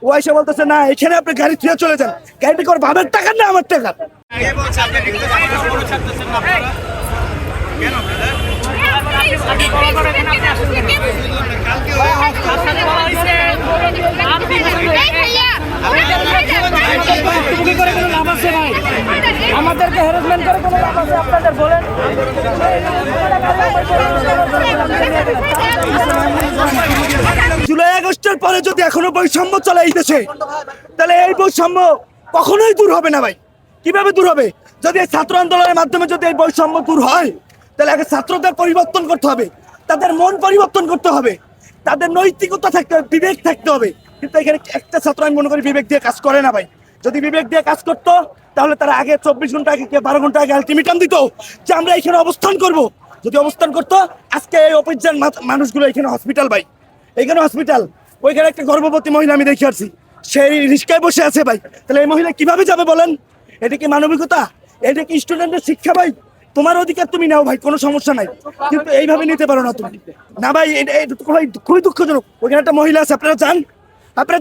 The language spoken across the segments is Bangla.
ও এসে বলতেছে না এখানে আপনি গাড়ি থুয়ে চলে যান। গাড়িটা করে বাবার টাকার না আমার টাকা। আমাদেরকে হ্যারাসমেন্ট করে কোনো লাভ আছে আপনাদের বলেন? জুলাই আগস্টের পরে যদি এখনো বৈষম্য চলে আসতেছে তাহলে এই বৈষম্য কখনোই দূর হবে না ভাই। কিভাবে দূর হবে? যদি এই ছাত্র আন্দোলনের মাধ্যমে যদি এই বৈষম্য দূর হয় তাহলে আগে ছাত্রদের পরিবর্তন করতে হবে, তাদের মন পরিবর্তন করতে হবে, তাদের নৈতিকতা থাকতে হবে, বিবেক থাকতে হবে। কিন্তু এখানে একটা ছাত্র আমি মনে করি বিবেক দিয়ে কাজ করে না ভাই। যদি বিবেক দিয়ে কাজ করতো তাহলে তারা আগে 24 ঘন্টা আগে 12 ঘন্টা আগে আলটিমেটাম দিত যে আমরা এখানে অবস্থান করব। যদি অবস্থান করতো আজকে এই অপেক্ষার মানুষগুলো এখানে হসপিটাল ভাই, এখানে হসপিটাল। ওইখানে একটা গর্ভবতী মহিলা আমি দেখে আসছি, সেই রিস্কায় বসে আছে ভাই। তাহলে এই মহিলা কিভাবে যাবে বলেন? এটা কি মানবিকতা? এটা কি স্টুডেন্টের শিক্ষা ভাই? তোমার অধিকার তুমি নাও ভাই, কোনো সমস্যা নাই, কিন্তু এইভাবে নিতে পারো না তুমি। না ভাই, এটা ভাই খুবই দুঃখজনক। ওইখানে একটা মহিলা আছে, আপনারা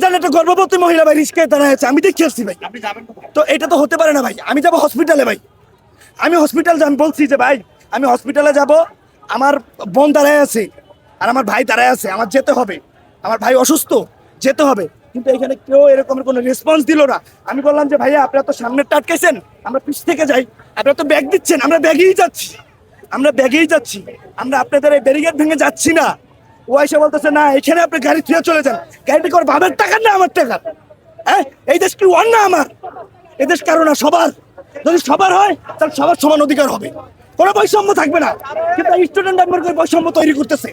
জান একটা গর্ভবতী মহিলা ভাই রিস্কায় দাঁড়ায় আছে, আমি দেখে আসছি ভাই। তো এটা তো হতে পারে না ভাই। আমি যাবো হসপিটালে ভাই, আমি আমি বলছি যে ভাই আমি হসপিটালে যাব, আমার বোন দাঁড়ায় আছে আর আমার ভাই দাঁড়ায় আছে, আমার যেতে হবে, আমার ভাই অসুস্থ, যেতে হবে। কিন্তু এখানে কেউ এরকমের কোনো রেসপন্স দিল না। আমি বললাম যে ভাইয়া আপনারা তো সামনে টাটকেছেন, আমরা পিছ থেকে যাই, আপনারা তো ব্যাগ দিচ্ছেন, আমরা ব্যাগেই যাচ্ছি, আমরা আপনাদের এই ব্যারিকেড ভেঙে যাচ্ছি না। ও এসে বলতেছে না এখানে আপনি গাড়ি থুয়ে চলে যান। গাড়িটা করে বাবার টাকার না আমার টাকা। হ্যাঁ, এই দেশ কি ওর না আমার? এই দেশ কারো না, সবার। যদি সবার হয় তাহলে সবার সমান অধিকার হবে, কোনো বৈষম্য থাকবে না। কিন্তু স্টুডেন্ট বৈষম্য তৈরি করতেছে।